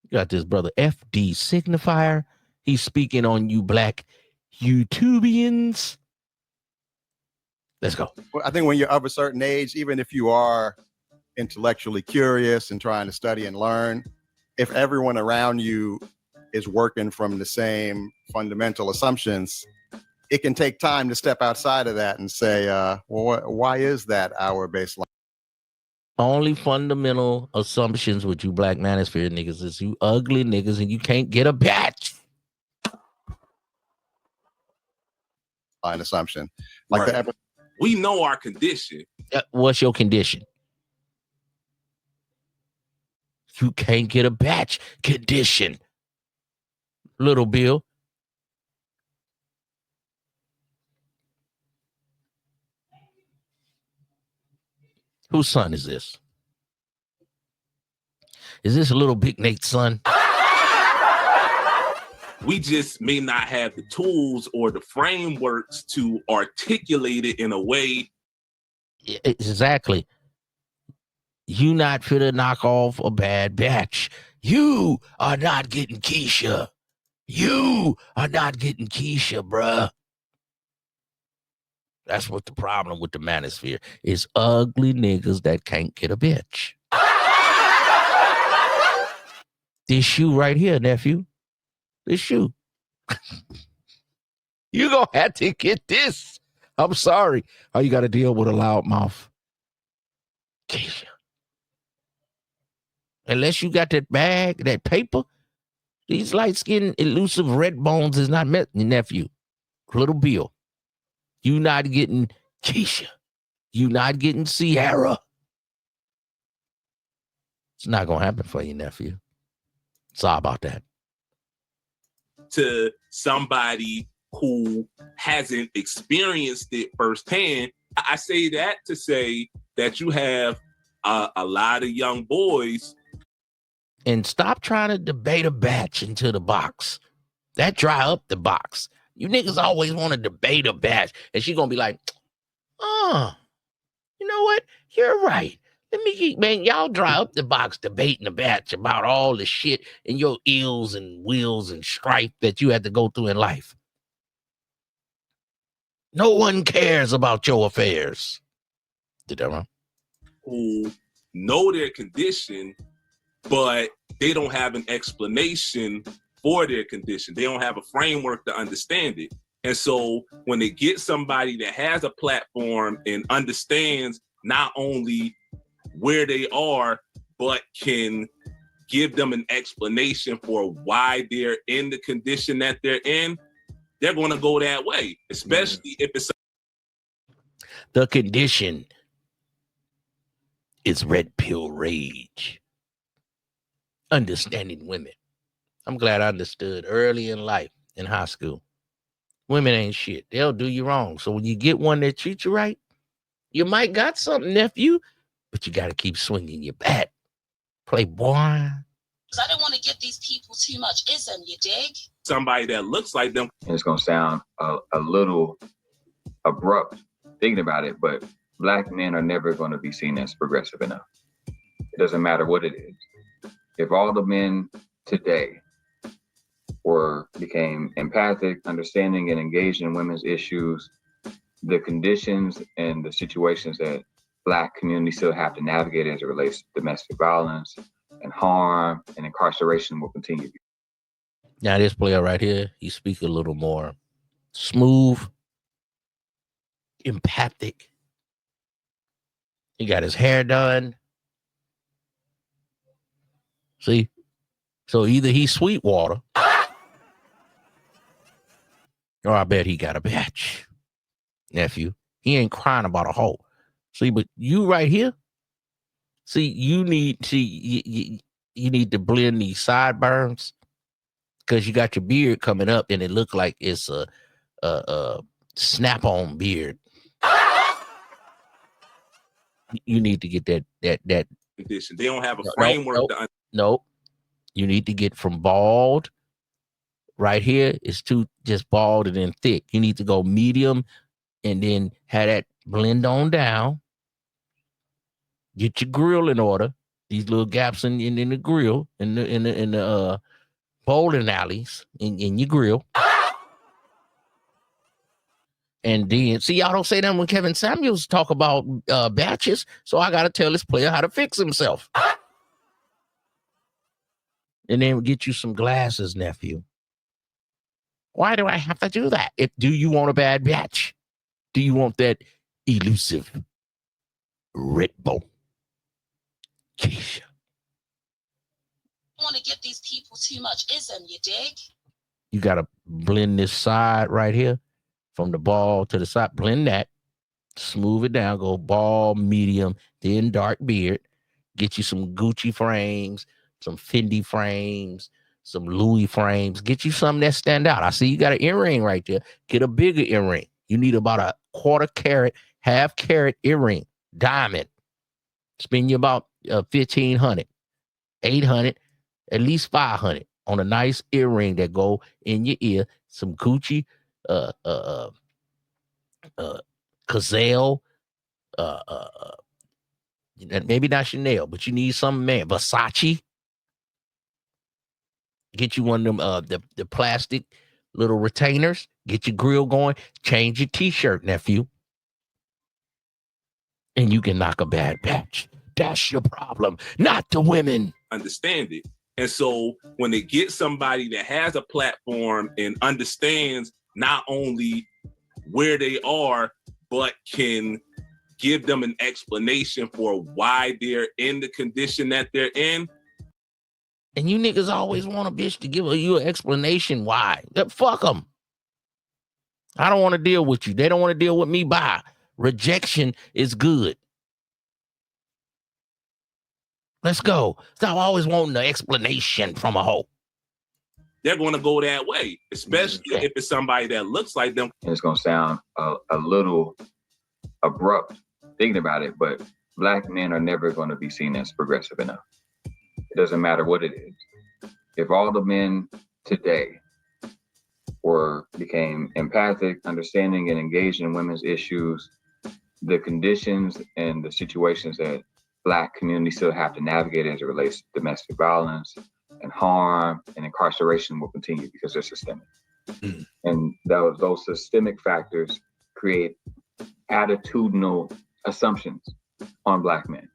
You got this brother FD Signifier. He's speaking on you black YouTubians. Let's go. Well, I think when you're of a certain age, even if you are intellectually curious and trying to study and learn, if everyone around you is working from the same fundamental assumptions, it can take time to step outside of that and say, well, why is that our baseline? Only fundamental assumptions with you black manosphere niggas is you ugly niggas and you can't get a batch. An assumption. Like right. We know our condition. What's your condition? You can't get a batch condition. Little Bill. Whose son is this? Is this Little Big Nate's son? We just may not have the tools or the frameworks to articulate it in a way. Exactly. You not finna knock off a bad batch. You are not getting Keisha. You are not getting Keisha, bruh. That's what the problem with the manosphere is. Ugly niggas that can't get a bitch. This shoe right here, nephew. This shoe. You gonna have to get this. I'm sorry. Oh, you got to deal with a loud mouth. Keisha. Unless you got that bag, that paper, these light-skinned, elusive red bones is not met, nephew. Little Bill. You not getting Keisha. You not getting Sierra. It's not going to happen for you, nephew. Sorry about that. To somebody who hasn't experienced it firsthand, I say that to say that you have a lot of young boys. And stop trying to debate a batch into the box. That dry up the box. You niggas always want to debate a batch. And she going to be like, oh, you know what? You're right. Let me get, man, y'all dry up the box debating the batch about all the shit and your ills and wills and strife that you had to go through in life. No one cares about your affairs. Did that wrong? Who know their condition, but they don't have an explanation for their condition. They don't have a framework to understand it. And so when they get somebody that has a platform and understands not only where they are, but can give them an explanation for why they're in the condition that they're in, they're going to go that way, especially if it's the condition is red pill rage. Understanding women. I'm glad I understood early in life, in high school. Women ain't shit. They'll do you wrong. So when you get one that treats you right, you might got something, nephew, but you got to keep swinging your bat. Playboy. Because I don't want to give these people too much ism, you dig? Somebody that looks like them. And it's going to sound a little abrupt thinking about it, but Black men are never going to be seen as progressive enough. It doesn't matter what it is. If all the men today became empathic, understanding, and engaged in women's issues, the conditions and the situations that Black communities still have to navigate as it relates to domestic violence and harm and incarceration will continue. Now this player right here, he speaks a little more smooth, empathic. He got his hair done. See? So either he's Sweetwater, or I bet he got a batch. Nephew, he ain't crying about a hoe. See, but you right here, see, you need to blend these sideburns because you got your beard coming up and it look like it's a snap-on beard. You need to get that condition. They don't have a framework. Nope. You need to get from bald. Right here is just bald and then thick. You need to go medium and then have that blend on down. Get your grill in order. These little gaps in the grill, in the bowling alleys, in your grill. And then, see, y'all don't say that when Kevin Samuels talk about batches. So I got to tell this player how to fix himself. And then get you some glasses, nephew. Why do I have to do that? Do you want a bad batch? Do you want that elusive Red Bull? Keisha. I want to give these people too much ism, you dig? You got to blend this side right here from the ball to the side. Blend that. Smooth it down. Go ball, medium, then dark beard. Get you some Gucci frames, some Fendi frames, some Louis frames. Get you something that stand out. I see you got an earring right there. Get a bigger earring. You need about a quarter carat, half carat earring, diamond. Spend you about 1,500, 800, at least 500 on a nice earring that go in your ear. Some Gucci, Gazelle, maybe not Chanel, but you need something, man. Versace. Get you one of them the plastic little retainers. Get your grill going. Change your t-shirt, nephew. And you can knock a bad batch. That's your problem, not the women. Understand it. And so when they get somebody that has a platform and understands not only where they are, but can give them an explanation for why they're in the condition that they're in. And you niggas always want a bitch to give you an explanation why. Fuck them. I don't want to deal with you. They don't want to deal with me. Bye. Rejection is good. Let's go. Stop always wanting an explanation from a hoe. They're going to go that way, especially if it's somebody that looks like them. And it's going to sound a little abrupt thinking about it, but Black men are never going to be seen as progressive enough. It doesn't matter what it is. If all the men today became empathic, understanding, and engaged in women's issues, the conditions and the situations that Black communities still have to navigate as it relates to domestic violence and harm and incarceration will continue because they're systemic. Mm. And those systemic factors create attitudinal assumptions on Black men.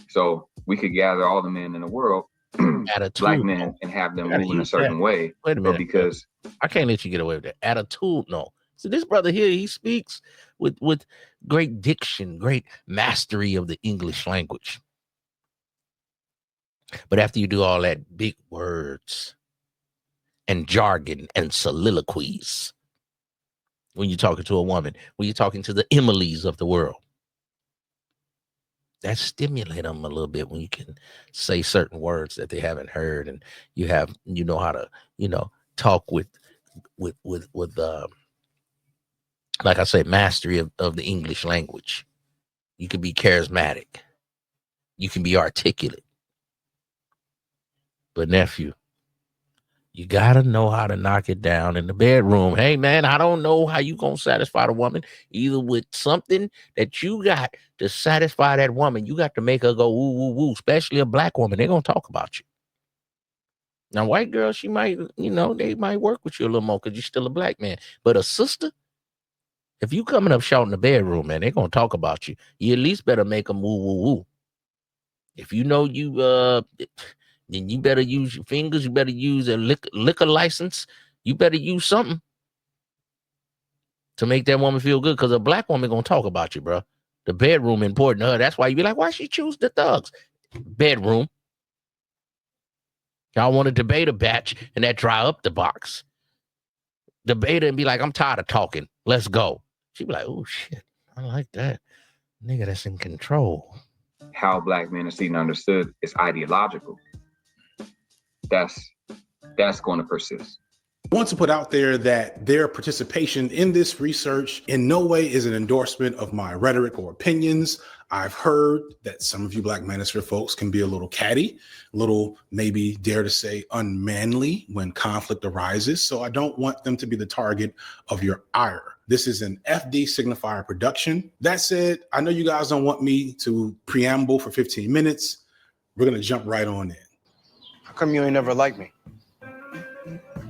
So we could gather all the men in the world, Black men, and have them move in a certain way. Wait a minute, because I can't let you get away with that. Attitudinal. So this brother here, he speaks with great diction, great mastery of the English language. But after you do all that big words and jargon and soliloquies, when you're talking to a woman, when you're talking to the Emilys of the world, that stimulate them a little bit when you can say certain words that they haven't heard, and you know how to, talk with like I say, mastery of the English language. You can be charismatic. You can be articulate. But nephew, you got to know how to knock it down in the bedroom. Hey, man, I don't know how you going to satisfy the woman, either with something that you got to satisfy that woman. You got to make her go woo, woo, woo, especially a Black woman. They're going to talk about you. Now, white girl, she might, they might work with you a little more because you're still a Black man. But a sister, if you coming up short in the bedroom, man, they're going to talk about you. You at least better make them woo, woo, woo. If you know you, then you better use your fingers. You better use a liquor license. You better use something to make that woman feel good, because a Black woman going to talk about you, bro. The bedroom important to her. That's why you be like, why she choose the thugs? Bedroom. Y'all want to debate a batch and that dry up the box. Debate it and be like, I'm tired of talking. Let's go. She be like, oh, shit, I like that. Nigga that's in control. How Black men are seen and understood is ideological. That's going to persist. I want to put out there that their participation in this research in no way is an endorsement of my rhetoric or opinions. I've heard that some of you Black manosphere folks can be a little catty, a little, maybe dare to say, unmanly when conflict arises. So I don't want them to be the target of your ire. This is an FD Signifier production. That said, I know you guys don't want me to preamble for 15 minutes. We're going to jump right on in. How come you ain't never liked me?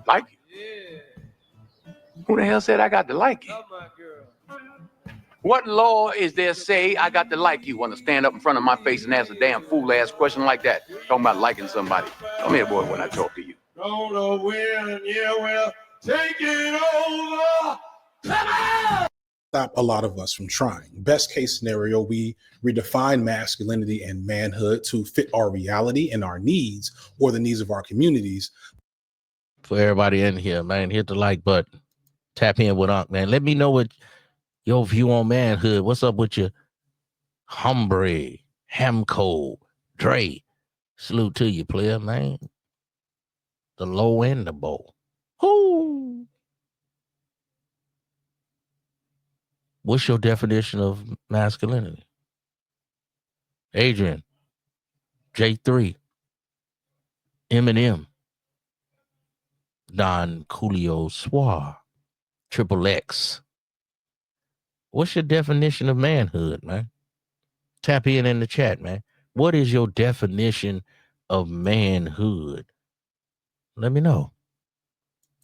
Like you? Who the hell said I got to like you? What law is there say I got to like you? Want to stand up in front of my face and ask a damn fool ass question like that? Talking about liking somebody. Come here, boy, when I talk to you. Don't know when, yeah, well, take it over. Come on! Stop a lot of us from trying. Best case scenario, we redefine masculinity and manhood to fit our reality and our needs, or the needs of our communities. For everybody in here, man, hit the like button. Tap in with Unc, man. Let me know what your view on manhood. What's up with your Hombre, Hamco, Dre? Salute to you, player, man. The low and the bow. Whoo! What's your definition of masculinity? Adrian, J3, Eminem, Don Coolio Suar, Triple X. What's your definition of manhood, man? Tap in the chat, man. What is your definition of manhood? Let me know.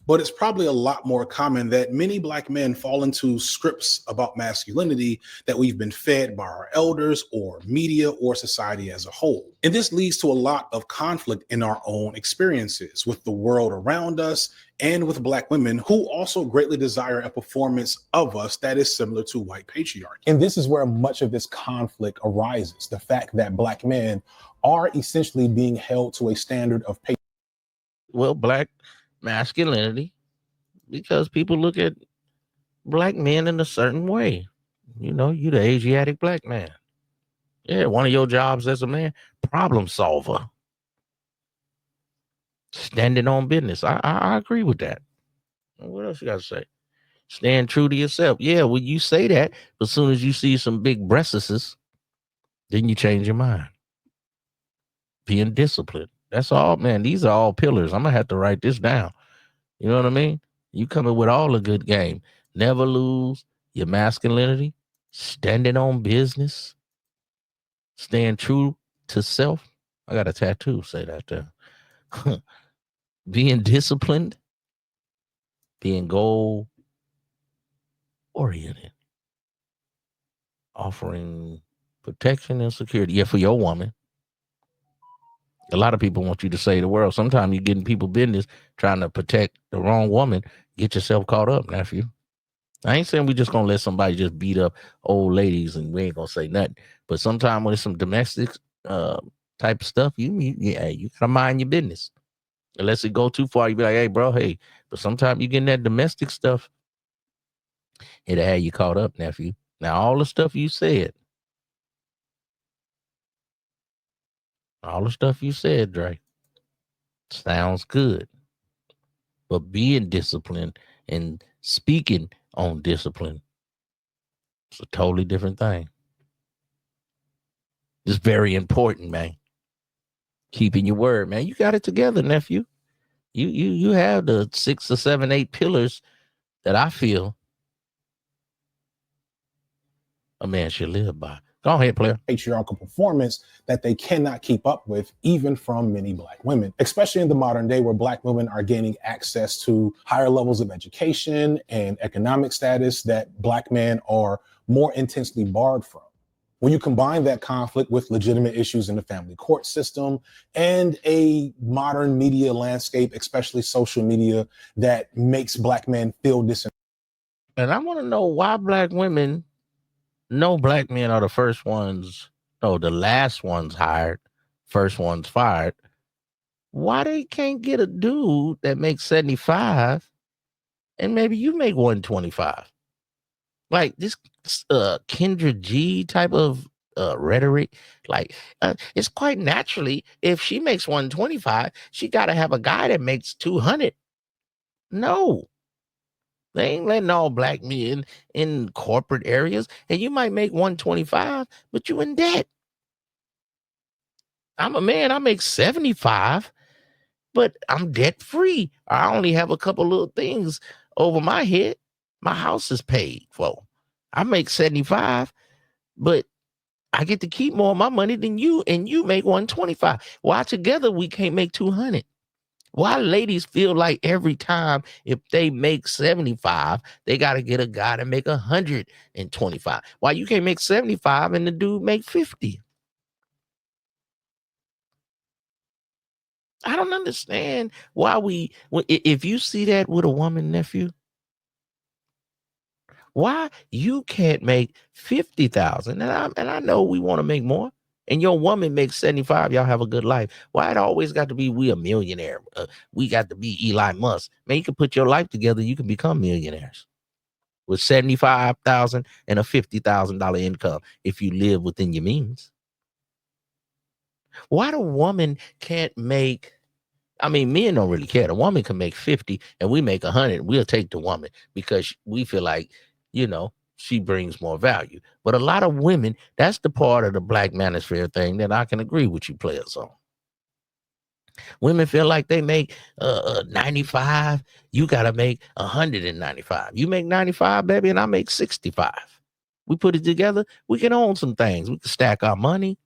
But it's probably a lot more common that many Black men fall into scripts about masculinity that we've been fed by our elders or media or society as a whole. And this leads to a lot of conflict in our own experiences with the world around us and with Black women who also greatly desire a performance of us that is similar to white patriarchy. And this is where much of this conflict arises. The fact that Black men are essentially being held to a standard of patriarchy. Well, Black masculinity, because people look at Black men in a certain way. You know, you the Asiatic Black man. Yeah, one of your jobs as a man, problem solver. Standing on business. I agree with that. What else you got to say? Stand true to yourself. Yeah, well, you say that, but as soon as you see some big breastises, then you change your mind. Being disciplined. That's all, man. These are all pillars. I'm going to have to write this down. You know what I mean? You coming with all a good game. Never lose your masculinity. Standing on business. Staying true to self. I got a tattoo say that there. Being disciplined. Being goal oriented. Offering protection and security. Yeah, for your woman. A lot of people want you to save the world. Sometimes you're getting people business trying to protect the wrong woman. Get yourself caught up, nephew. I ain't saying we just going to let somebody just beat up old ladies and we ain't going to say nothing. But sometimes when it's some domestic type of stuff, you got to mind your business. Unless it go too far, you be like, hey, bro, hey. But sometimes you getting that domestic stuff, it'll have you caught up, nephew. Now, all the stuff you said, Dre, sounds good. But being disciplined and speaking on discipline, it's a totally different thing. It's very important, man. Keeping your word, man. You got it together, nephew. You have the 6 or 7, 8 pillars that I feel a man should live by. Go ahead, player. Patriarchal performance that they cannot keep up with, even from many Black women, especially in the modern day where Black women are gaining access to higher levels of education and economic status that Black men are more intensely barred from. When you combine that conflict with legitimate issues in the family court system and a modern media landscape, especially social media, that makes Black men feel disempowered. And I want to know why Black women know Black men are the first ones, the last ones hired, first ones fired. Why they can't get a dude that makes 75 and maybe you make 125? Like this Kendra G type of rhetoric, like it's quite naturally, if she makes 125, she got to have a guy that makes 200. No. They ain't letting all Black men in corporate areas, and you might make 125, but you in debt. I'm a man, I make 75, but I'm debt free. I only have a couple little things over my head. My house is paid for. I make 75, but I get to keep more of my money than you, and you make 125. Why together we can't make 200? Why ladies feel like every time if they make 75, they got to get a guy to make 125? Why you can't make 75 and the dude make 50? I don't understand why if you see that with a woman, nephew, why you can't make 50,000? And I know we want to make more. And your woman makes 75, y'all have a good life. Why it always got to be we a millionaire? We got to be Eli Musk. Man, you can put your life together, you can become millionaires with 75,000 and a $50,000 income if you live within your means. Why the woman can't make? I mean, men don't really care. The woman can make 50 and we make 100. We'll take the woman because we feel like, she brings more value. But a lot of women, that's the part of the Black Manosphere thing that I can agree with you players on. Women feel like they make 95. You got to make 195. You make 95, baby, and I make 65. We put it together. We can own some things. We can stack our money.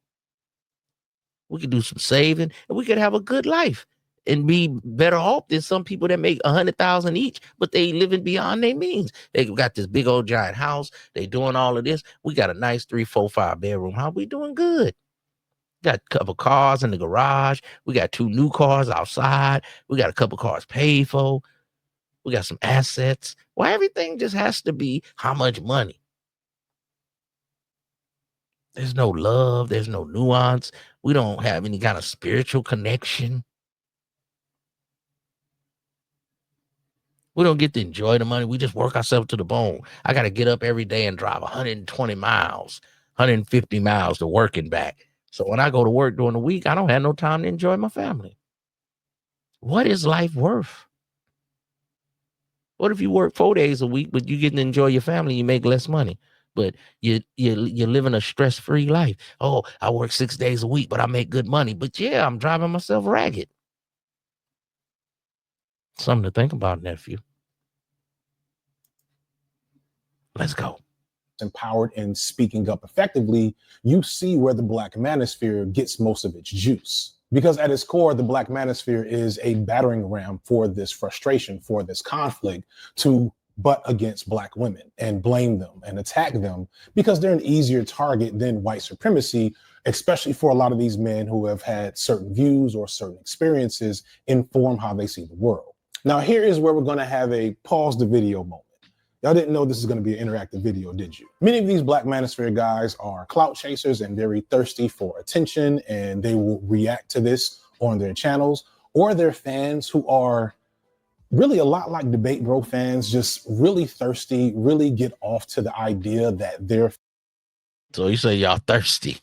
We can do some saving, and we could have a good life and be better off than some people that make 100,000 each, but they living beyond their means. They got this big old giant house. They doing all of this. We got a nice 3, 4, 5 bedroom house. We doing good. Got a couple cars in the garage. We got 2 new cars outside. We got a couple cars paid for. We got some assets. Why everything just has to be how much money? There's no love. There's no nuance. We don't have any kind of spiritual connection. We don't get to enjoy the money. We just work ourselves to the bone. I got to get up every day and drive 120 miles, 150 miles to work and back. So when I go to work during the week, I don't have no time to enjoy my family. What is life worth? What if you work 4 days a week, but you get to enjoy your family, you make less money, but you're living a stress-free life? Oh, I work 6 days a week, but I make good money. But yeah, I'm driving myself ragged. Something to think about, nephew. Let's go. Empowered and speaking up effectively, you see where the Black Manosphere gets most of its juice. Because at its core, the Black Manosphere is a battering ram for this frustration, for this conflict, to butt against Black women and blame them and attack them because they're an easier target than white supremacy, especially for a lot of these men who have had certain views or certain experiences inform how they see the world. Now, here is where we're going to have a pause the video moment. Y'all didn't know this is going to be an interactive video, did you? Many of these Black Manosphere guys are clout chasers and very thirsty for attention, and they will react to this on their channels, or they're fans who are really a lot like Debate Bro fans, just really thirsty, really get off to the idea that they're... So you say y'all thirsty.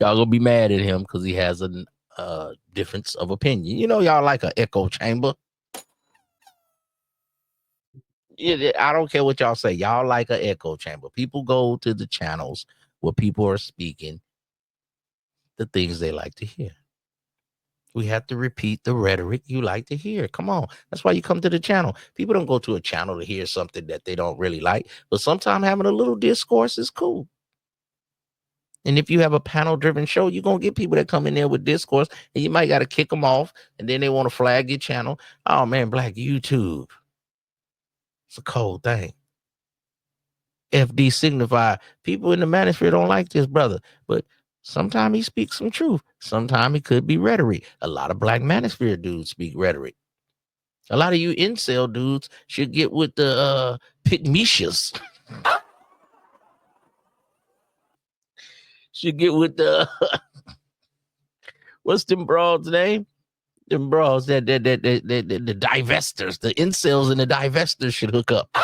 Y'all gonna be mad at him because he has a difference of opinion. Y'all like an echo chamber. I don't care what y'all say. Y'all like an echo chamber. People go to the channels where people are speaking the things they like to hear. We have to repeat the rhetoric you like to hear. Come on. That's why you come to the channel. People don't go to a channel to hear something that they don't really like, but sometimes having a little discourse is cool. And if you have a panel-driven show, you're going to get people that come in there with discourse, and you might got to kick them off, and then they want to flag your channel. Oh, man, Black YouTube. It's a cold thing. FD signify. People in the manosphere don't like this brother, but sometimes he speaks some truth. Sometimes it could be rhetoric. A lot of Black Manosphere dudes speak rhetoric. A lot of you incel dudes should get with the Pitmishas. Should get with the what's them broads' name? Them broads the divestors, the incels and the divestors should hook up.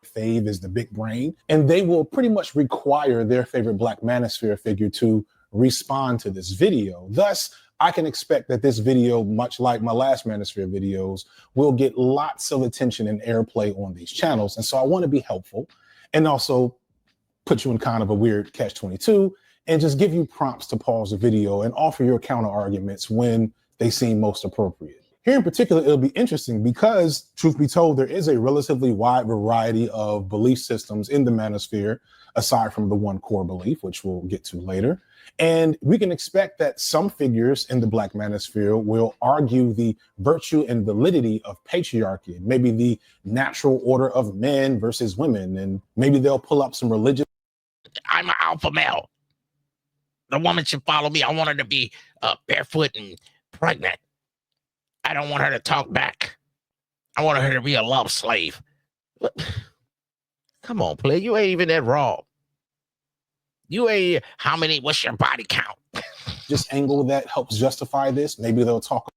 Fave is the big brain, and they will pretty much require their favorite Black Manosphere figure to respond to this video. Thus, I can expect that this video, much like my last Manosphere videos, will get lots of attention and airplay on these channels. And so I want to be helpful and also put you in kind of a weird catch-22 and just give you prompts to pause the video and offer your counter arguments when they seem most appropriate. Here in particular, it'll be interesting because, truth be told, there is a relatively wide variety of belief systems in the manosphere, aside from the one core belief, which we'll get to later. And we can expect that some figures in the Black manosphere will argue the virtue and validity of patriarchy, maybe the natural order of men versus women, and maybe they'll pull up some religious. I'm an alpha male. The woman should follow me. I want her to be barefoot and pregnant. I don't want her to talk back. I want her to be a love slave. What? Come on, play. You ain't even that raw. You ain't, what's your body count? Just angle that helps justify this. Maybe they'll talk.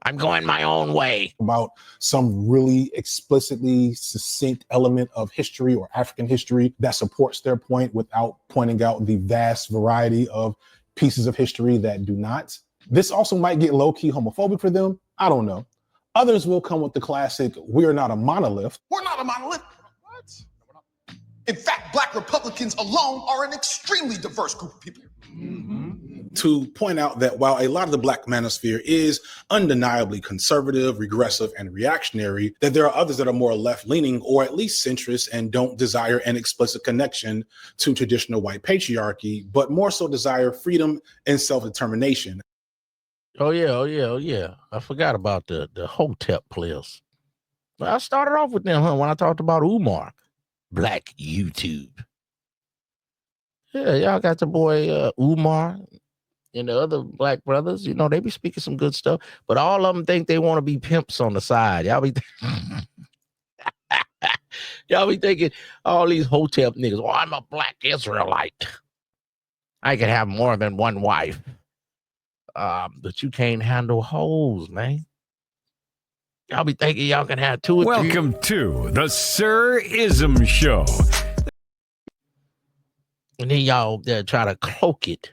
I'm going my own way. About some really explicitly succinct element of history or African history that supports their point without pointing out the vast variety of pieces of history that do not. This also might get low-key homophobic for them. I don't know. Others will come with the classic, we're not a monolith. We're not a monolith. What? In fact, Black Republicans alone are an extremely diverse group of people. To point out that while a lot of the Black manosphere is undeniably conservative, regressive, and reactionary, that there are others that are more left-leaning or at least centrist and don't desire an explicit connection to traditional white patriarchy, but more so desire freedom and self-determination. Oh yeah. I forgot about the Hotep players. Well, I started off with them, when I talked about Umar, Black YouTube. Yeah, y'all got the boy Umar and the other Black brothers. You know, they be speaking some good stuff, but all of them think they want to be pimps on the side. Y'all be y'all be thinking all these Hotep niggas, oh, I'm a Black Israelite. I can have more than one wife. But you can't handle hoes, man. Y'all be thinking y'all can have two or three. Welcome to the Sir Ism Show. And then y'all try to cloak it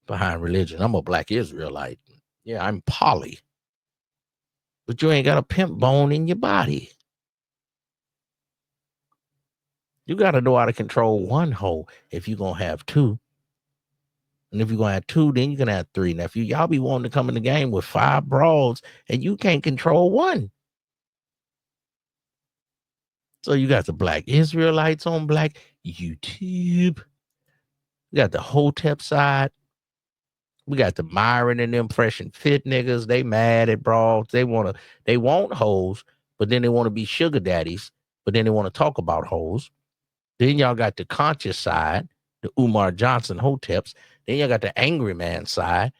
behind religion. I'm a Black Israelite. Yeah, I'm poly. But you ain't got a pimp bone in your body. You got to know how to control one hoe if you're going to have two. And if you're going to have two, then you're going to have three. Now, if y'all be wanting to come in the game with 5 broads and you can't control one. So you got the Black Israelites on Black YouTube. You got the Hotep side. We got the Myron and them fresh and fit niggas. They mad at broads. They want hoes, but then they want to be sugar daddies, but then they want to talk about hoes. Then y'all got the conscious side, the Umar Johnson Hoteps. Then y'all got the angry man side.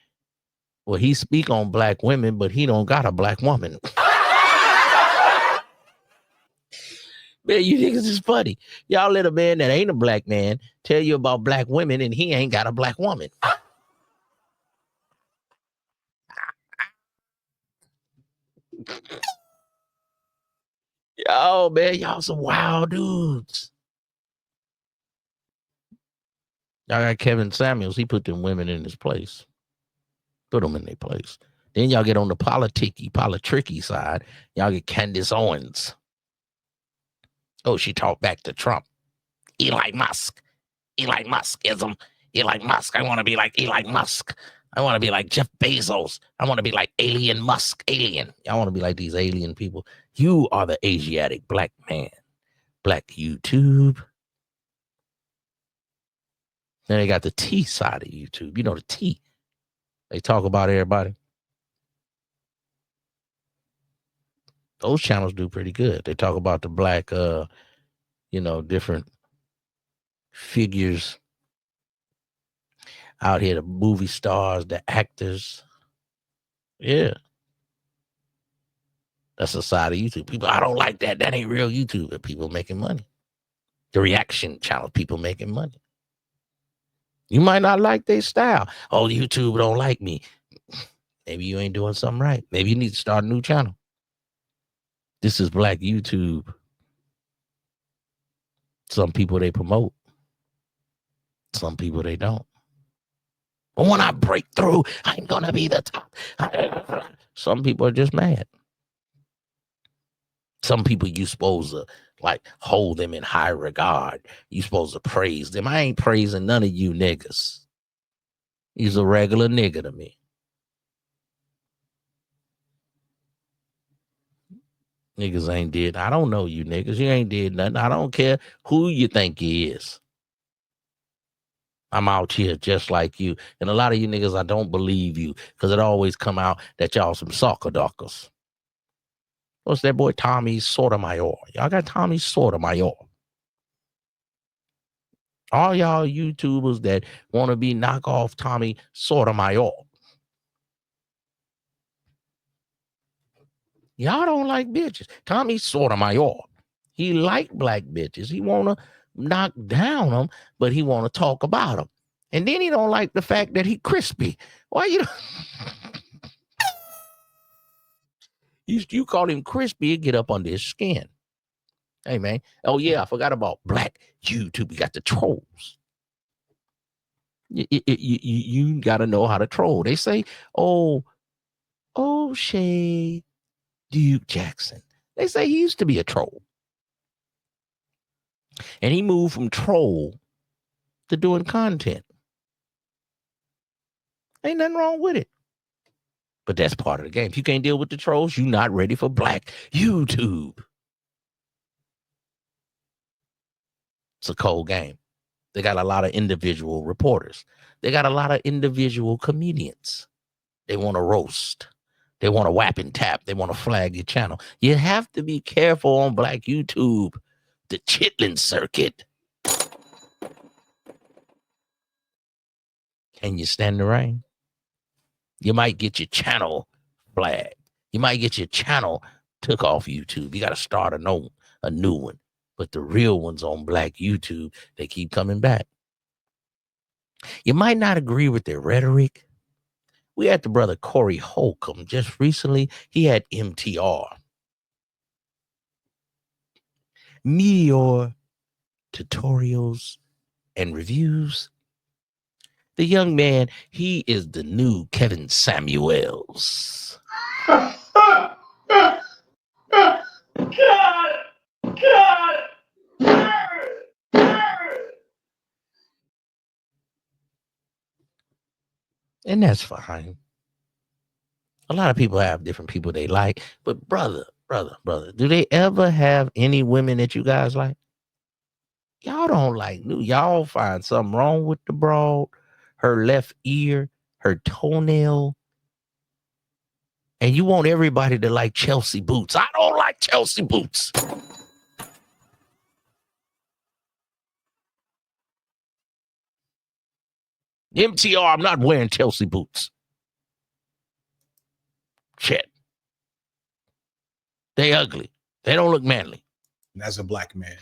Well, he speak on Black women, but he don't got a Black woman. Man, you niggas is funny. Y'all let a man that ain't a Black man tell you about Black women and he ain't got a Black woman. Yo, man, y'all some wild dudes. Y'all got Kevin Samuels. He put them women in his place. Put them in their place. Then y'all get on the politricky side. Y'all get Candace Owens. Oh, she talked back to Trump. Elon Musk. Elon Muskism. Elon Musk. I want to be like Elon Musk. I want to be like Jeff Bezos. I want to be like Alien Musk. Alien. Y'all want to be like these alien people. You are the Asiatic Black man. Black YouTube. Then they got the T side of YouTube. You know the T. They talk about everybody. Those channels do pretty good. They talk about the Black, different figures out here, the movie stars, the actors. Yeah. That's the side of YouTube. People, I don't like that. That ain't real YouTube. But people making money. The reaction channel, people making money. You might not like their style. Oh, YouTube don't like me. Maybe you ain't doing something right. Maybe you need to start a new channel. This is Black YouTube. Some people they promote. Some people they don't. But when I break through, I'm going to be the top. Some people are just mad. Some people you supposed to hold them in high regard. You supposed to praise them. I ain't praising none of you niggas. He's a regular nigga to me. Niggas ain't did. I don't know you niggas. You ain't did nothing. I don't care who you think he is. I'm out here just like you. And a lot of you niggas, I don't believe you because it always come out that y'all some soccer dockers. What's that boy Tommy Sotomayor? Y'all got Tommy Sotomayor. All y'all YouTubers that want to be knockoff Tommy Sotomayor. Y'all don't like bitches. Tommy Sotomayor. He like black bitches. He want to knock down them, but he want to talk about them. And then he don't like the fact that he crispy. Why you call him crispy and get up under his skin. Hey, man. Oh, yeah, I forgot about black YouTube. You got the trolls. You got to know how to troll. They say, oh, Shay Duke Jackson. They say he used to be a troll. And he moved from troll to doing content. Ain't nothing wrong with it. But that's part of the game. If you can't deal with the trolls, you're not ready for black YouTube. It's a cold game. They got a lot of individual reporters. They got a lot of individual comedians. They want to roast. They want to whap and tap. They want to flag your channel. You have to be careful on black YouTube. The Chitlin circuit. Can you stand the rain? You might get your channel flagged. You might get your channel took off YouTube. You got to start a new one. But the real ones on black YouTube, they keep coming back. You might not agree with their rhetoric. We had the brother Corey Holcomb just recently. He had MTR. Meteor tutorials and reviews. The young man, he is the new Kevin Samuels. And that's fine. A lot of people have different people they like, but brother, do they ever have any women that you guys like? Y'all don't like new. Y'all find something wrong with the broad, her left ear, her toenail, and you want everybody to like Chelsea Boots. I don't like Chelsea Boots. MTR, I'm not wearing Chelsea Boots. Shit. They ugly. They don't look manly. As a black man,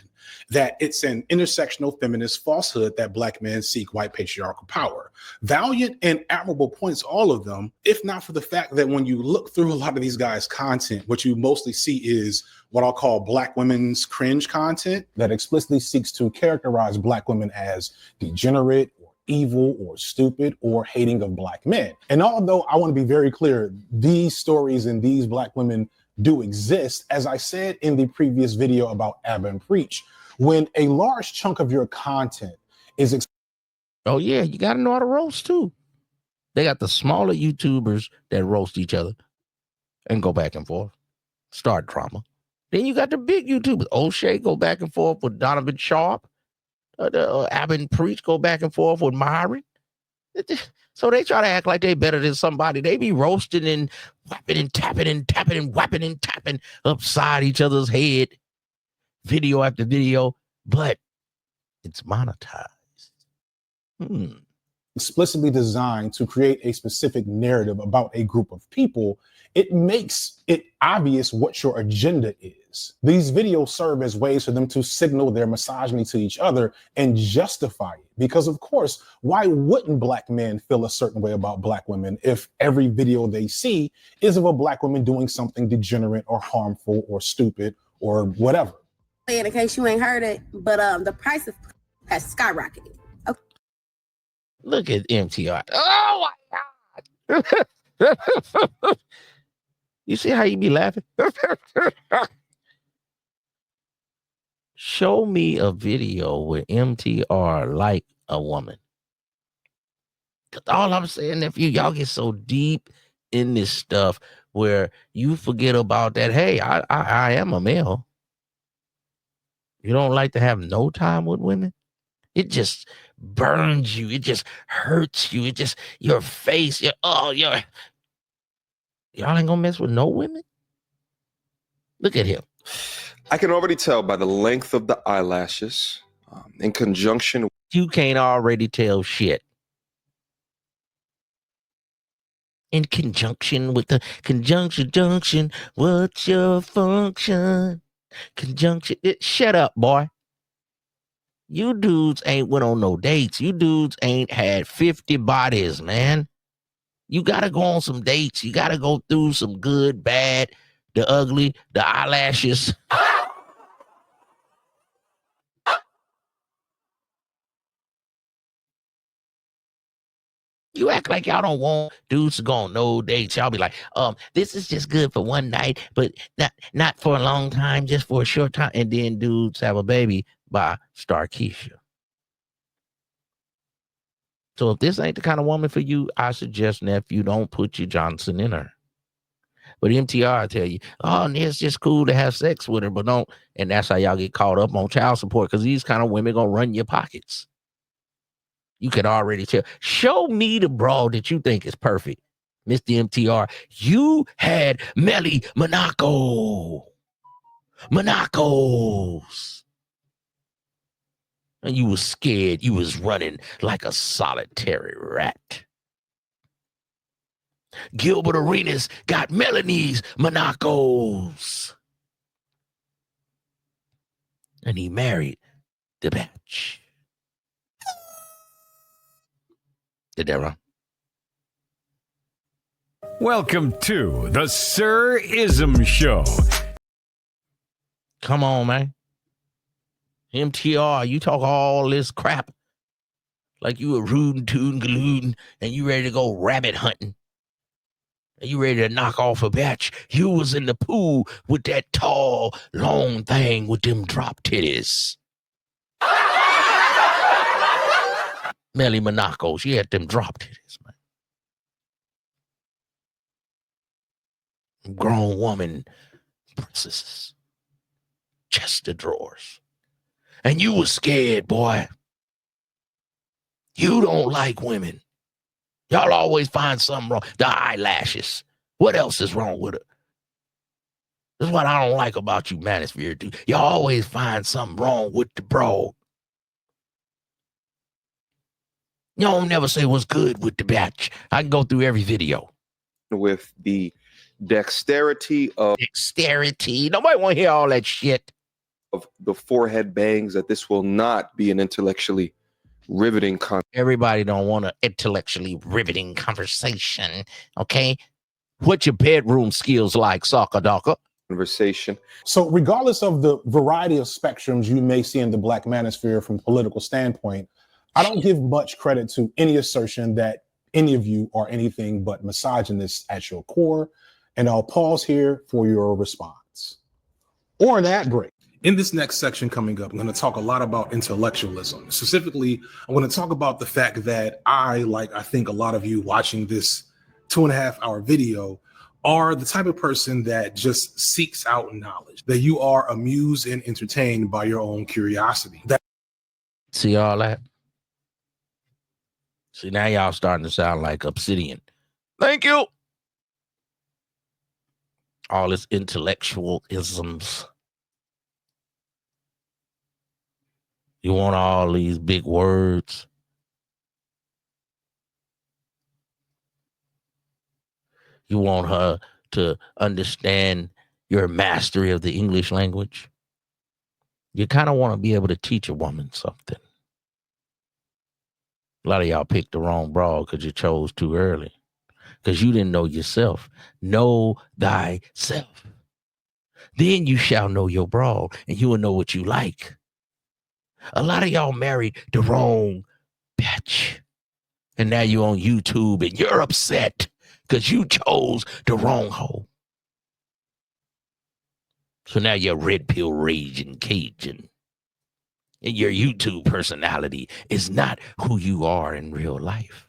that it's an intersectional feminist falsehood that black men seek white patriarchal power. Valiant and admirable points, all of them, if not for the fact that when you look through a lot of these guys' content, what you mostly see is what I'll call black women's cringe content that explicitly seeks to characterize black women as degenerate, evil, or stupid, or hating of black men. And although I want to be very clear, these stories and these black women do exist, as I said in the previous video about Abba and Preach, when a large chunk of your content is oh yeah, you got to know how to roast too. They got the smaller YouTubers that roast each other and go back and forth, start drama. Then you got the big YouTubers. O'Shea go back and forth with Donovan Sharp. Abba and Preach go back and forth with Myron. So they try to act like they better than somebody. They be roasting and whapping and tapping and tapping and whapping and tapping upside each other's head, video after video, but it's monetized. Explicitly designed to create a specific narrative about a group of people. It makes it obvious what your agenda is. These videos serve as ways for them to signal their misogyny to each other and justify it. Because of course, why wouldn't black men feel a certain way about black women if every video they see is of a black woman doing something degenerate or harmful or stupid or whatever? In case you ain't heard it, but the price has skyrocketed. Okay. Look at MTR. Oh my God. You see how you be laughing? Show me a video where MTR like a woman. All I'm saying, if y'all get so deep in this stuff, where you forget about that. Hey, I am a male. You don't like to have no time with women? It just burns you. It just hurts you. It just, your face, y'all ain't gonna mess with no women? Look at him. I can already tell by the length of the eyelashes in conjunction. You can't already tell shit. In conjunction with the junction, what's your function? Conjunction, shut up, boy. You dudes ain't went on no dates. You dudes ain't had 50 bodies, man. You gotta go on some dates. You gotta go through some good, bad, the ugly, the eyelashes. You act like y'all don't want dudes to go on no dates. Y'all be like, this is just good for one night, but not for a long time, just for a short time. And then dudes have a baby by Starkeisha. So if this ain't the kind of woman for you, I suggest, nephew, don't put your Johnson in her. But MTR tell you, it's just cool to have sex with her, but don't. And that's how y'all get caught up on child support, because these kind of women gonna run your pockets. You can already tell. Show me the broad that you think is perfect, Mr. MTR. You had Melly Monacos. And you was scared. You was running like a solitary rat. Gilbert Arenas got Melanie's Monacos. And he married the batch. Did that wrong? Welcome to the Sir Ism Show. Come on, man. MTR, you talk all this crap like you a rootin' tootin' galootin' and you ready to go rabbit hunting. And you ready to knock off a batch. You was in the pool with that tall, long thing with them drop titties. Melly Monaco, she had them drop titties, man. Grown woman, princesses, chest of drawers. And you was scared, boy. You don't like women. Y'all always find something wrong. The eyelashes. What else is wrong with her? This is what I don't like about you, Manosphere, dude. You always find something wrong with the bro. You don't never say what's good with the batch. I can go through every video. With the dexterity. Nobody want to hear all that shit. Of the forehead bangs, that this will not be an intellectually riveting Everybody don't want an intellectually riveting conversation, okay? What your bedroom skills like, Soccer Docker? Conversation. So regardless of the variety of spectrums you may see in the Black Manosphere from a political standpoint, I don't give much credit to any assertion that any of you are anything but misogynists at your core. And I'll pause here for your response. Or an ad break. In this next section coming up, I'm going to talk a lot about intellectualism. Specifically, I'm going to talk about the fact that I think a lot of you watching this 2.5-hour video, are the type of person that just seeks out knowledge, that you are amused and entertained by your own curiosity. See all that? See, now y'all starting to sound like Obsidian. Thank you. All this intellectual isms. You want all these big words. You want her to understand your mastery of the English language. You kind of want to be able to teach a woman something. A lot of y'all picked the wrong broad because you chose too early. Because you didn't know yourself. Know thyself. Then you shall know your broad, and you will know what you like. A lot of y'all married the wrong bitch. And now you're on YouTube and you're upset because you chose the wrong hoe. So now you're red pill raging Cajun. And your YouTube personality is not who you are in real life.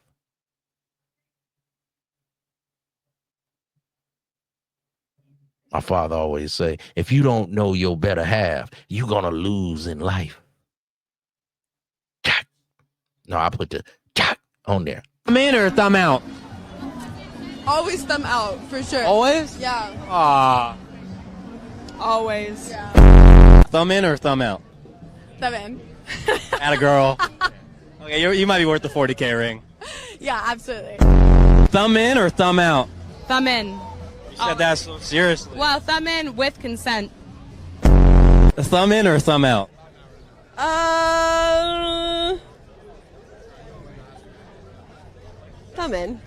My father always say, if you don't know your better half, you're going to lose in life. No, I put the on there. Thumb in or thumb out? Always thumb out, for sure. Always? Yeah. Ah. Always. Yeah. Thumb in or thumb out? Thumb in. Atta girl. Okay, you might be worth the 40K ring. Yeah, absolutely. Thumb in or thumb out? Thumb in. You said that so seriously. Well, thumb in with consent. Thumb in or thumb out? Thumb in.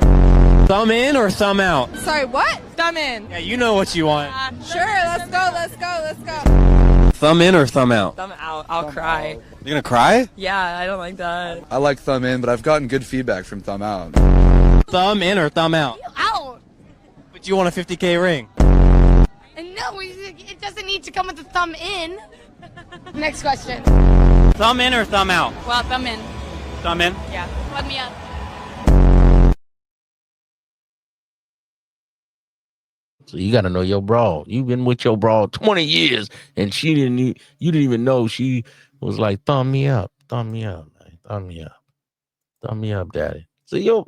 Thumb in or thumb out? Sorry, what? Thumb in. Yeah, you know what you want. Sure, let's go. Thumb in or thumb out? Thumb out. I'll cry. You're gonna cry? Yeah, I don't like that. I like thumb in, but I've gotten good feedback from thumb out. Thumb in or thumb out? Out. But you want a 50K ring. And no, it doesn't need to come with a thumb in. Next question. Thumb in or thumb out? Well, thumb in. Thumb in? Yeah. Let me up. So you got to know your broad. You've been with your broad 20 years, and you didn't even know she was like, thumb me up, man. Thumb me up, daddy. So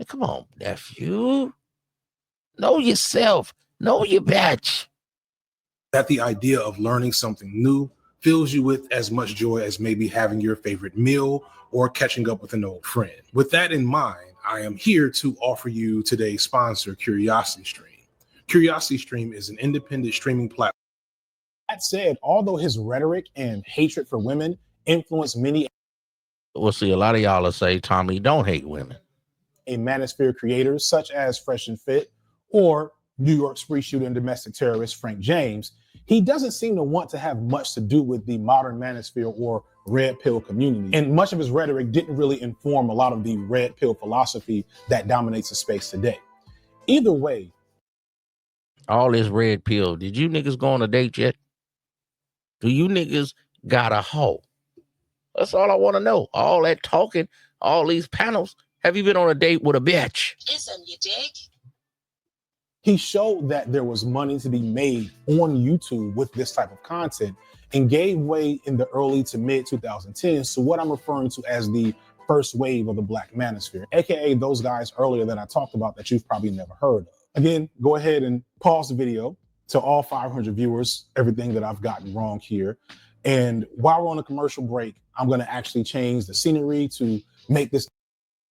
come on, nephew. Know yourself. Know your batch. That the idea of learning something new fills you with as much joy as maybe having your favorite meal or catching up with an old friend. With that in mind, I am here to offer you today's sponsor, CuriosityStream. CuriosityStream is an independent streaming platform. That said, although his rhetoric and hatred for women influenced many. Well, see, a lot of y'all will say, Tommy, don't hate women. A manosphere creators such as Fresh and Fit or New York spree shooter and domestic terrorist Frank James, he doesn't seem to want to have much to do with the modern manosphere or red pill community. And much of his rhetoric didn't really inform a lot of the red pill philosophy that dominates the space today. Either way, all this red pill. Did you niggas go on a date yet? Do you niggas got a hoe? That's all I want to know. All that talking, all these panels. Have you been on a date with a bitch? Ism, you dig? he showed that there was money to be made on YouTube with this type of content and gave way in the early to mid 2010s to what I'm referring to as the first wave of the Black Manosphere, aka those guys earlier that I talked about that you've probably never heard of. Again, go ahead and pause the video to all 500 viewers, everything that I've gotten wrong here. And while we're on a commercial break, I'm going to actually change the scenery to make this,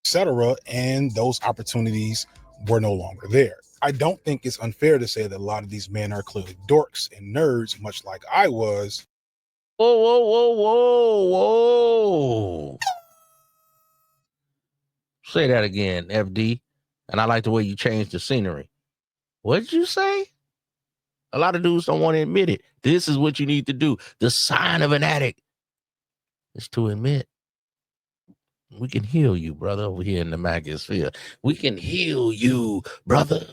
etc. And those opportunities were no longer there. I don't think it's unfair to say that a lot of these men are clearly dorks and nerds, much like I was. Whoa, whoa, whoa, whoa, whoa. Say that again, FD. And I like the way you changed the scenery. What did you say? A lot of dudes don't want to admit it. This is what you need to do. The sign of an addict is to admit. We can heal you, brother, over here in the Magosphere. We can heal you, brother.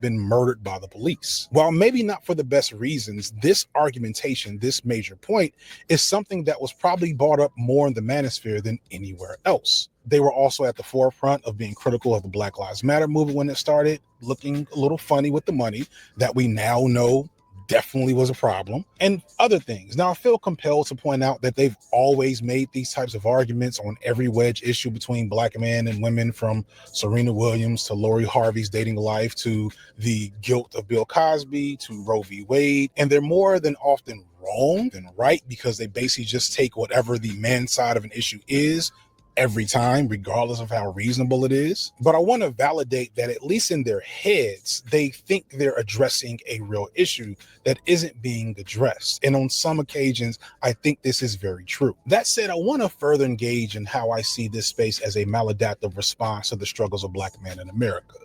Been murdered by the police. While maybe not for the best reasons, this argumentation, this major point, is something that was probably brought up more in the Manosphere than anywhere else. They were also at the forefront of being critical of the Black Lives Matter movement when it started, looking a little funny with the money that we now know definitely was a problem, and other things. Now, I feel compelled to point out that they've always made these types of arguments on every wedge issue between Black men and women, from Serena Williams to Lori Harvey's dating life to the guilt of Bill Cosby to Roe v. Wade. And they're more than often wrong than right, because they basically just take whatever the man's side of an issue is every time, regardless of how reasonable it is. But I want to validate that at least in their heads, they think they're addressing a real issue that isn't being addressed. And on some occasions, I think this is very true. That said, I want to further engage in how I see this space as a maladaptive response to the struggles of Black men in America.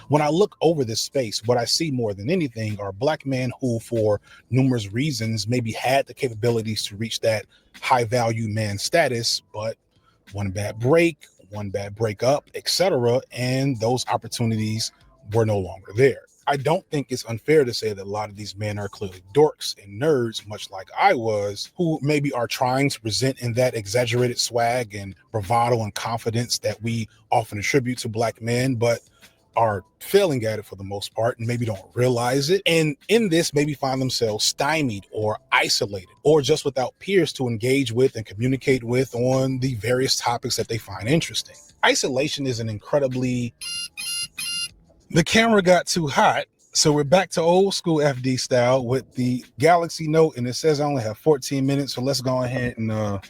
When I look over this space, what I see more than anything are Black men who, for numerous reasons, maybe had the capabilities to reach that high value man status, but one bad break, one bad breakup, etc., and those opportunities were no longer there. I don't think it's unfair to say that a lot of these men are clearly dorks and nerds, much like I was, who maybe are trying to present in that exaggerated swag and bravado and confidence that we often attribute to Black men. But are failing at it for the most part and maybe don't realize it. And in this, maybe find themselves stymied or isolated or just without peers to engage with and communicate with on the various topics that they find interesting. Isolation is an incredibly... The camera got too hot. So we're back to old school FD style with the Galaxy Note, and it says I only have 14 minutes. So let's go ahead and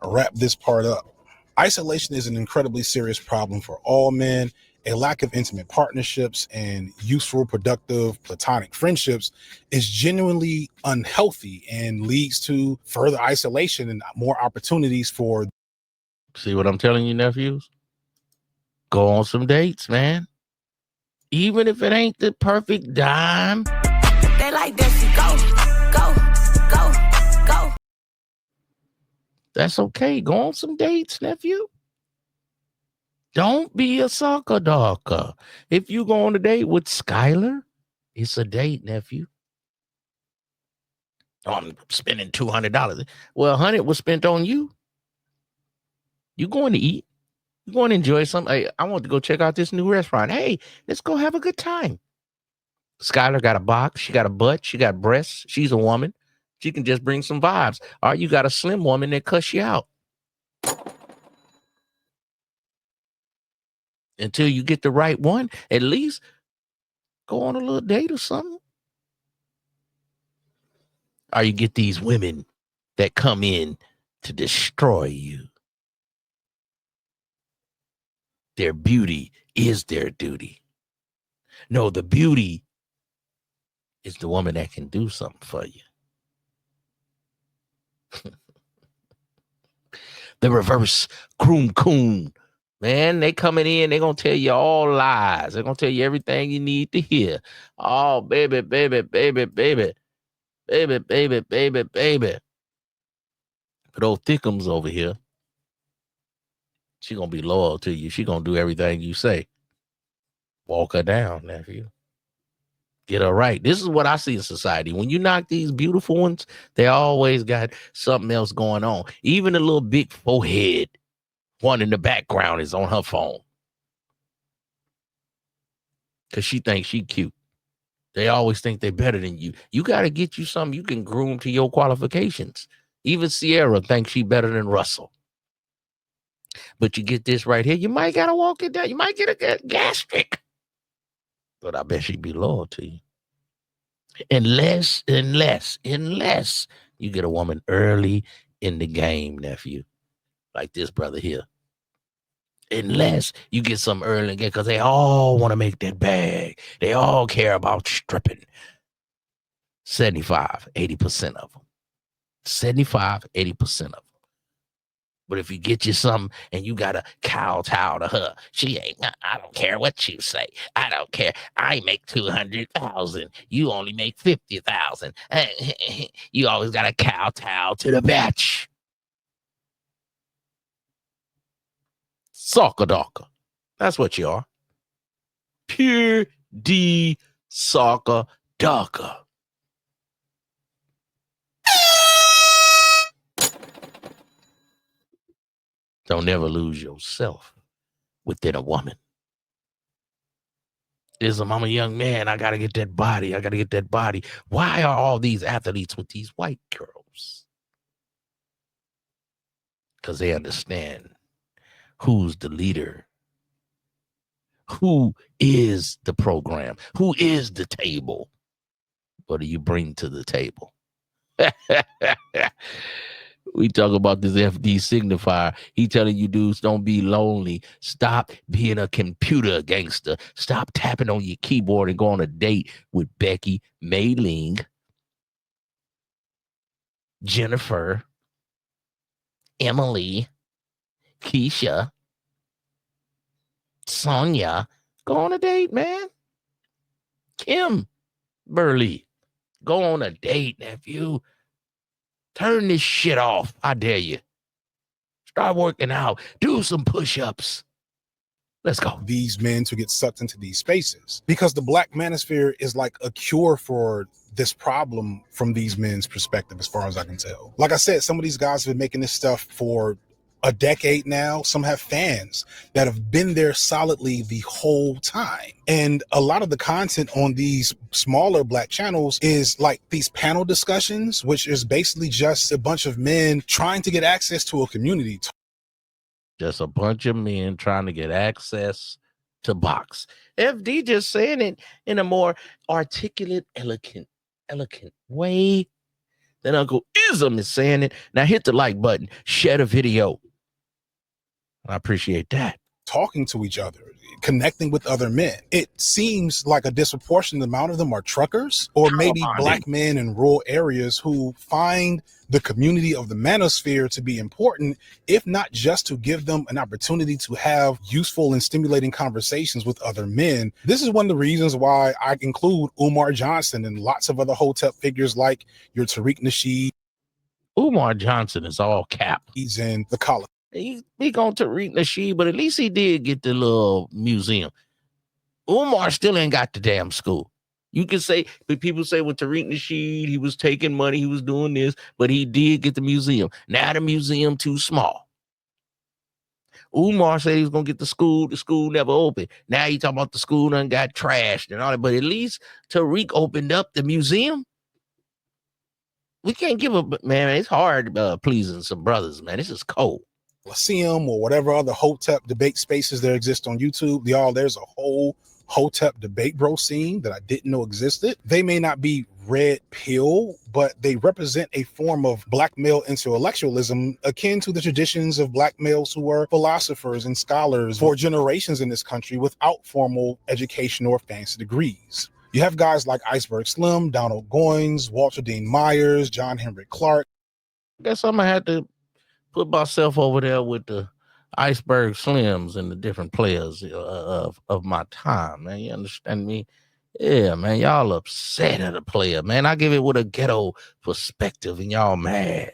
wrap this part up. Isolation is an incredibly serious problem for all men. A lack of intimate partnerships and useful, productive, platonic friendships is genuinely unhealthy and leads to further isolation and more opportunities for... See what I'm telling you, nephews? Go on some dates, man. Even if it ain't the perfect dime. They like that shit. Go. That's okay. Go on some dates, nephew. Don't be a sucker darker. If you go on a date with Skylar, it's a date, nephew. Oh, I'm spending $200. Well, 100 was spent on you. You going to eat. You going to enjoy something. Hey, I want to go check out this new restaurant. Hey, let's go have a good time. Skylar got a box. She got a butt. She got breasts. She's a woman. She can just bring some vibes. Or you got a slim woman that cuss you out. Until you get the right one, at least go on a little date or something. Or you get these women that come in to destroy you. Their beauty is their duty. No, the beauty is the woman that can do something for you. The reverse groom coon. Man, they coming in, they going to tell you all lies. They're going to tell you everything you need to hear. Oh, baby. But old Thickums over here, she going to be loyal to you. She going to do everything you say. Walk her down, nephew. Get her right. This is what I see in society. When you knock these beautiful ones, they always got something else going on. Even a little big forehead one in the background is on her phone. Because she thinks she cute. They always think they're better than you. You got to get you something you can groom to your qualifications. Even Sierra thinks she better than Russell. But you get this right here, you might got to walk it down. You might get a gastric. But I bet she'd be loyal to you. Unless you get a woman early in the game, nephew. Like this brother here. Unless you get some early again, because they all want to make that bag. They all care about stripping. 75, 80% of them. 75, 80% of them. But if you get you something and you got to kowtow to her, she ain't, I don't care what you say. I don't care. I make 200,000. You only make 50,000. You always got to kowtow to the bitch. Soccer darker. That's what you are. Pure D soccer darker. Don't ever lose yourself within a woman. I'm a young man. I got to get that body. I got to get that body. Why are all these athletes with these white girls? Because they understand who's the leader. Who is the program? Who is the table? What do you bring to the table? We talk about this FD signifier. He telling you dudes, don't be lonely. Stop being a computer gangster. Stop tapping on your keyboard and go on a date with Becky, Mei-Ling, Jennifer, Emily, Keisha, Sonia. Go on a date, man. Kim Burley. Go on a date, nephew. Turn this shit off. I dare you. Start working out. Do some push-ups. Let's go. These men to get sucked into these spaces, because the Black manosphere is like a cure for this problem from these men's perspective, as far as I can tell. Like I said, some of these guys have been making this stuff for a decade now. Some have fans that have been there solidly the whole time. And a lot of the content on these smaller Black channels is like these panel discussions, which is basically just a bunch of men trying to get access to a community. Just a bunch of men trying to get access to box. FD just saying it in a more articulate, elegant way than Uncle Ism is saying it. Now hit the like button, share the video. I appreciate that. Talking to each other, connecting with other men. It seems like a disproportionate amount of them are truckers or maybe Black men in rural areas who find the community of the manosphere to be important, if not just to give them an opportunity to have useful and stimulating conversations with other men. This is one of the reasons why I include Umar Johnson and lots of other Hotep figures like your Tariq Nasheed. Umar Johnson is all cap. He's in the college. He going to Tariq Nasheed, but at least he did get the little museum. Umar still ain't got the damn school. You can say, but people say with Tariq Nasheed, he was taking money, he was doing this, but he did get the museum. Now the museum too small. Umar said he was gonna get the school never opened. Now he talking about the school done got trashed and all that, but at least Tariq opened up the museum. We can't give a, man, it's hard pleasing some brothers, man. This is cold. Lyceum or whatever other Hotep debate spaces there exist on YouTube. There's a whole Hotep debate bro scene that I didn't know existed. They may not be red pill, but they represent a form of Black male intellectualism akin to the traditions of Black males who were philosophers and scholars for generations in this country without formal education or fancy degrees. You have guys like Iceberg Slim, Donald Goines, Walter Dean Myers, John Henry Clark. I guess I'm gonna have to put myself over there with the Iceberg Slims and the different players of my time, man. You understand me? Yeah, man. Y'all upset at a player, man. I give it with a ghetto perspective, and y'all mad.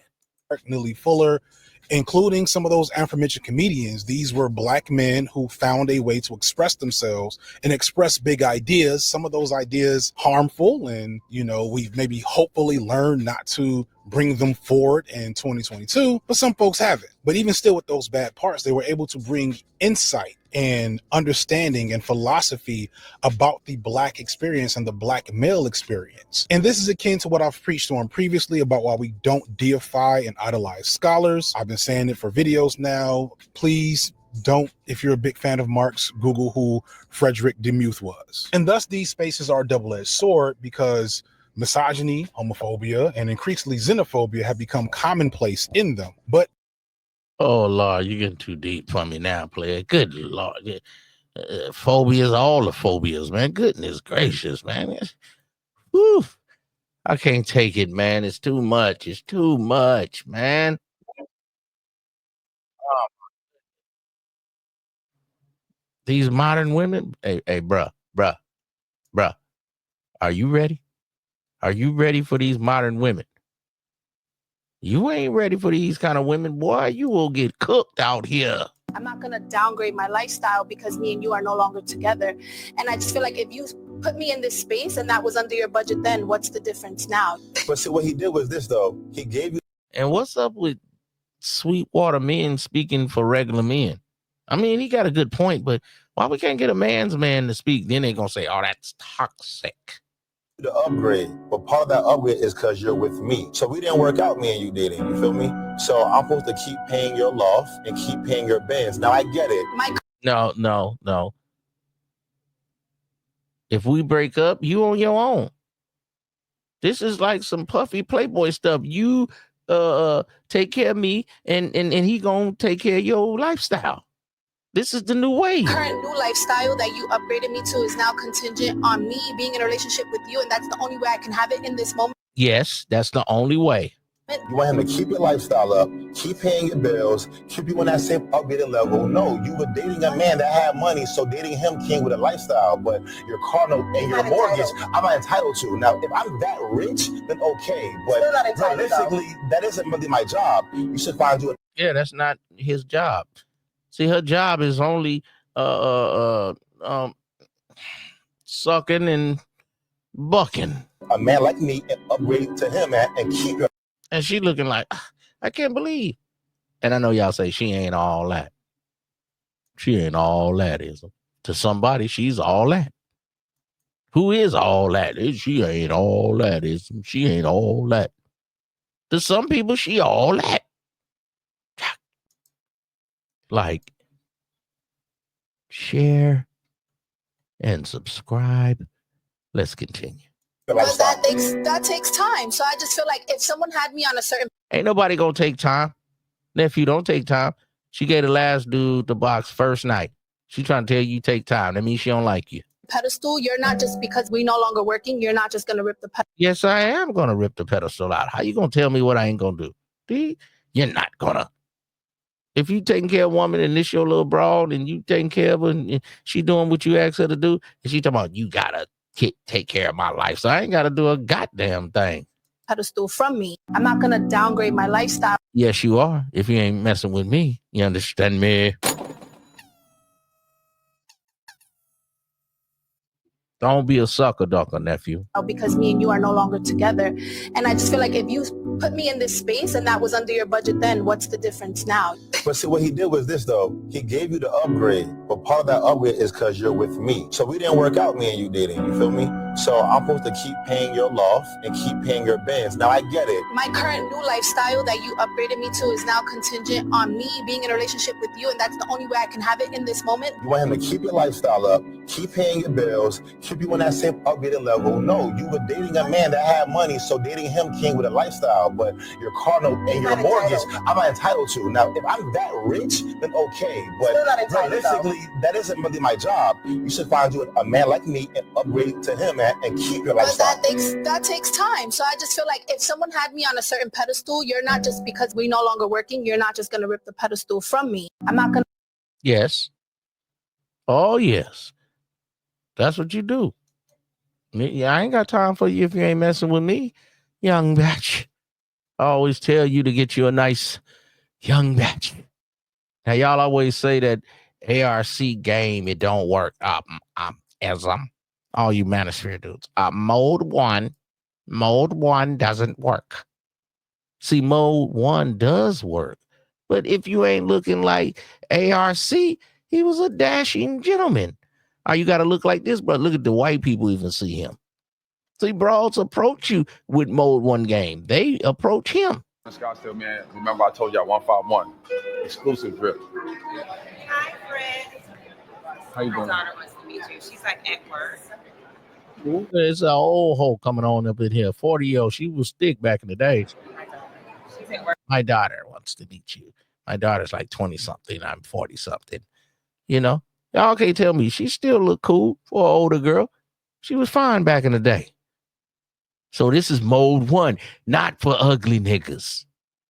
Neely Fuller, including some of those aforementioned comedians. These were Black men who found a way to express themselves and express big ideas. Some of those ideas harmful, and we've maybe hopefully learned not to bring them forward in 2022, but some folks haven't. But even still with those bad parts, they were able to bring insight and understanding and philosophy about the Black experience and the Black male experience. And this is akin to what I've preached on previously about why we don't deify and idolize scholars. I've been saying it for videos now. Please don't, if you're a big fan of Marx, Google who Frederick Demuth was. And thus these spaces are a double-edged sword because misogyny, homophobia, and increasingly xenophobia have become commonplace in them. But oh Lord, you're getting too deep for me now, player. Good Lord, phobias, all the phobias, man. Goodness gracious, man. Whew. I can't take it, man. It's too much. It's too much, man. These modern women, hey, bruh. Are you ready? Are you ready for these modern women? You ain't ready for these kind of women, boy. You will get cooked out here. I'm not going to downgrade my lifestyle because me and you are no longer together. And I just feel like if you put me in this space and that was under your budget then, what's the difference now? But see, what he did was this, though. He gave you... And what's up with Sweetwater men speaking for regular men? I mean, he got a good point, but why we can't get a man's man to speak? Then they going to say, oh, that's toxic. The upgrade, but part of that upgrade is because you're with me. So we didn't work out, me and you dating, you feel me? So I'm supposed to keep paying your loft and keep paying your bands. Now I get it. No. If we break up, you on your own. This is like some puffy Playboy stuff. You take care of me and he gonna take care of your lifestyle. This is the new way. Current new lifestyle that you upgraded me to is now contingent on me being in a relationship with you, and that's the only way I can have it in this moment. Yes, that's the only way. You want him to keep your lifestyle up, keep paying your bills, keep you on that same upgraded level. No, you were dating a man that had money, so dating him came with a lifestyle, but your car note and your mortgage, I'm not entitled to. Now, if I'm that rich, then okay, but realistically, that isn't really my job. You should find you. Yeah, that's not his job. See, her job is only sucking and bucking. A man like me and upgrade to him and keep your. And she looking like, I can't believe And I know y'all say she ain't all that. She ain't all that, is it? To somebody, she's all that. Who is all that? She ain't all that, is it? She ain't all that. To some people, she all that. Like, share, and subscribe. Let's continue. But that takes time. So I just feel like if someone had me on a certain Ain't nobody gonna take time. Nephew, don't take time. She gave the last dude the box first night. She trying to tell you take time. That means she don't like you. pedestal, you're not just because we no longer working, you're not just gonna rip the pedestal. Yes, I am gonna rip the pedestal out. How you gonna tell me what I ain't gonna do? You're not gonna. If you taking care of a woman and this your little broad and you taking care of her and she doing what you asked her to do, and she talking about you gotta take care of my life, so I ain't gotta do a goddamn thing. Pedestal from me. I'm not gonna downgrade my lifestyle. Yes, you are. If you ain't messing with me, you understand me? Don't be a sucker ducker, nephew. Because me and you are no longer together. And I just feel like if you put me in this space and that was under your budget then, what's the difference now? But see, what he did was this, though. He gave you the upgrade, but part of that upgrade is because you're with me. So we didn't work out, me and you dating, you feel me? So I'm supposed to keep paying your loft and keep paying your bills. Now I get it. My current new lifestyle that you upgraded me to is now contingent on me being in a relationship with you, and that's the only way I can have it in this moment. You want him to keep your lifestyle up, keep paying your bills, keep you on that same upgraded level. No, you were dating a man that had money, so dating him came with a lifestyle, but your car note and your mortgage, I'm not entitled to. Now, if I'm that rich, then okay, but realistically, that isn't really my job. You should find you a man like me and upgrade to him and keep your lifestyle. But that takes time. So I just feel like if someone had me on a certain pedestal, you're not just because we no longer working, you're not just going to rip the pedestal from me. I'm not going to. Yes. Oh, yes. That's what you do. I ain't got time for you if you ain't messing with me, young batch. I always tell you to get you a nice young batch. Now, y'all always say that ARC game, it don't work. All you manosphere dudes. Mode one doesn't work. See, mode one does work. But if you ain't looking like ARC, he was a dashing gentleman. You got to look like this, bro. Look at the white people even see him. See, broads approach you with mode one game. They approach him. Scottsdale, man. Remember I told y'all 151. Exclusive drip. Hi, Fred. How you doing? My daughter wants to meet you. She's like at work. Ooh, there's an old hoe coming on up in here. 40-year-old. She was thick back in the day. She's at work. My daughter wants to meet you. My daughter's like 20-something. I'm 40-something. You know? Y'all can't tell me. She still look cool for an older girl. She was fine back in the day. So this is mode one, not for ugly niggas.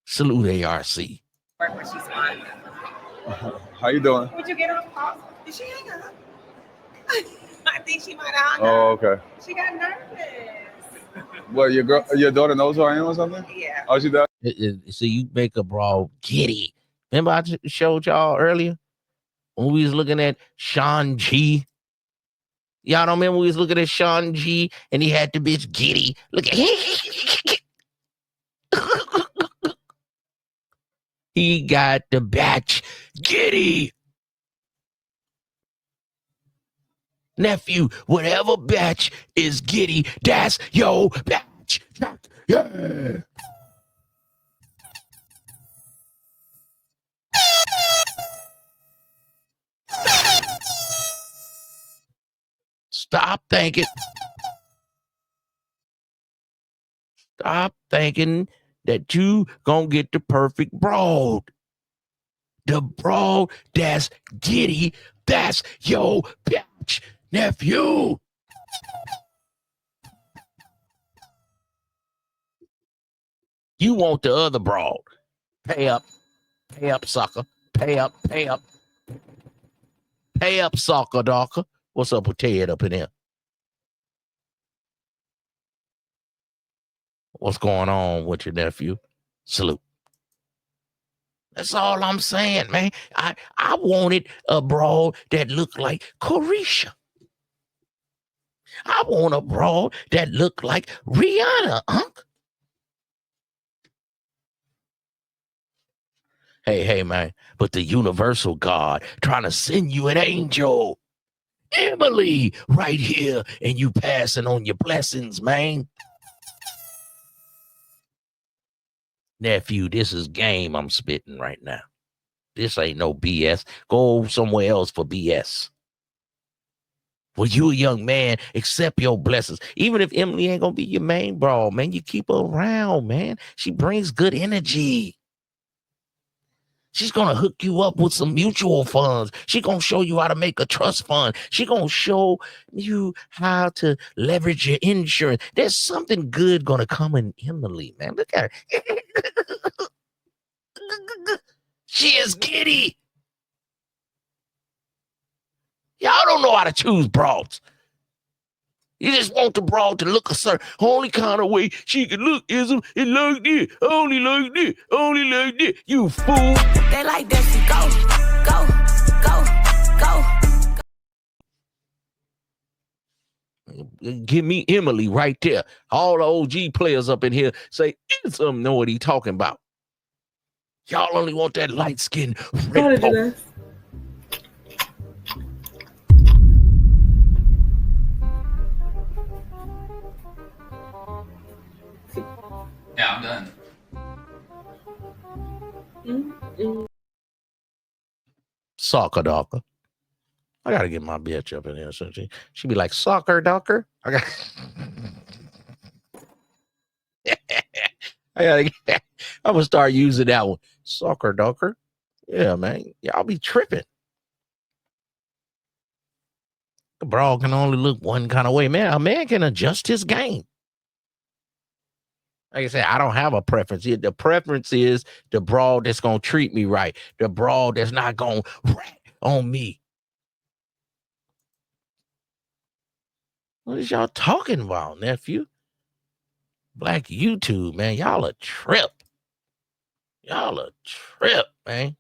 Salute ARC. Work when she's fine. How you doing? Would you get her on the call? Did she hang up? I think she might have hung up. Oh, okay. She got nervous. What, your daughter knows who I am or something? Yeah. Oh, she does? So you make a brawl giddy. Remember I showed y'all earlier when we was looking at Sean G? Y'all don't remember we was looking at Sean G and he had the bitch giddy. Look at he got the batch giddy. Nephew, whatever batch is giddy, that's your batch. Yeah. Stop thinking that you gonna get the perfect broad. The broad that's giddy, that's your bitch, nephew. You want the other broad. Pay up, sucker. Pay up. Pay up, sucker, darker. What's up with Ted up in here? What's going on with your nephew? Salute. That's all I'm saying, man. I wanted a broad that looked like Carisha. I want a broad that looked like Rihanna, Unc. Hey, man, but the universal God trying to send you an angel. Emily, right here, and you passing on your blessings, man. Nephew, this is game I'm spitting right now. This ain't no BS. Go somewhere else for BS. Well, you a young man, accept your blessings. Even if Emily ain't gonna be your main bro, man, you keep her around, man. She brings good energy. She's gonna hook you up with some mutual funds. She's gonna show you how to make a trust fund. She's gonna show you how to leverage your insurance. There's something good gonna come in Emily, man. Look at her. She is giddy. Y'all don't know how to choose broads. You just want the broad to look a certain only kind of way she can look is it like this, only like this, only like this. You fool. They like that she go. Give me Emily right there. All the OG players up in here say, some know what he talking about. Y'all only want that light skin red poke. Yeah, I'm done. Soccer docker. I gotta get my bitch up in here. So she be like, soccer docker. I gotta get, I'm gonna start using that one. Soccer docker. Yeah, man. Y'all be tripping. The bra can only look one kind of way. Man, a man can adjust his game. Like I said, I don't have a preference. The preference is the broad that's going to treat me right. The broad that's not going to rat on me. What is y'all talking about, nephew? Black YouTube, man. Y'all a trip. Y'all a trip, man.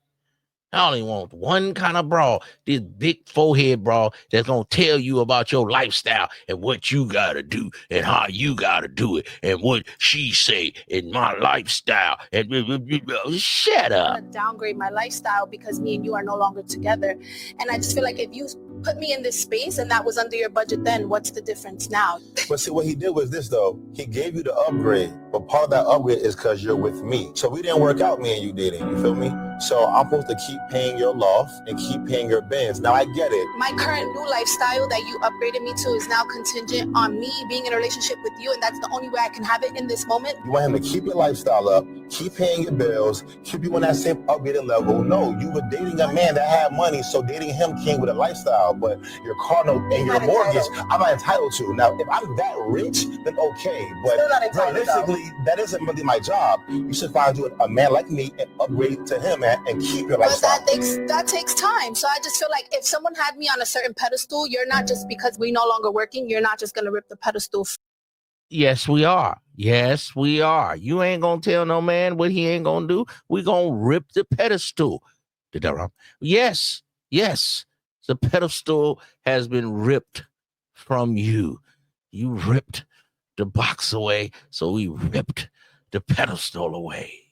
I only want one kind of bra, this big forehead bra that's going to tell you about your lifestyle and what you got to do and how you got to do it and what she say in my lifestyle. And shut up. I'm gonna downgrade my lifestyle because me and you are no longer together. And I just feel like if you put me in this space and that was under your budget then, what's the difference now? But see, what he did was this, though. He gave you the upgrade, but part of that upgrade is because you're with me. So we didn't work out, me and you dating, you feel me? So I'm supposed to keep paying your loft and keep paying your bills. Now I get it. My current new lifestyle that you upgraded me to is now contingent on me being in a relationship with you, and that's the only way I can have it in this moment. You want him to keep your lifestyle up, keep paying your bills, keep you on that same upgraded level. No, you were dating a man that had money, so dating him came with a lifestyle, but your car note and your mortgage, I'm not entitled to. Now, if I'm that rich, then okay, but realistically, that isn't really my job. You should find you a man like me and upgrade to him and keep your lifestyle. But that takes time. So I just feel like if someone had me on a certain pedestal, you're not just because we no longer working, you're not just gonna rip the pedestal. Yes, we are. Yes, we are. You ain't gonna tell no man what he ain't gonna do. We gonna rip the pedestal. Did that wrong? Yes, yes. The pedestal has been ripped from you. You ripped the box away, so we ripped the pedestal away.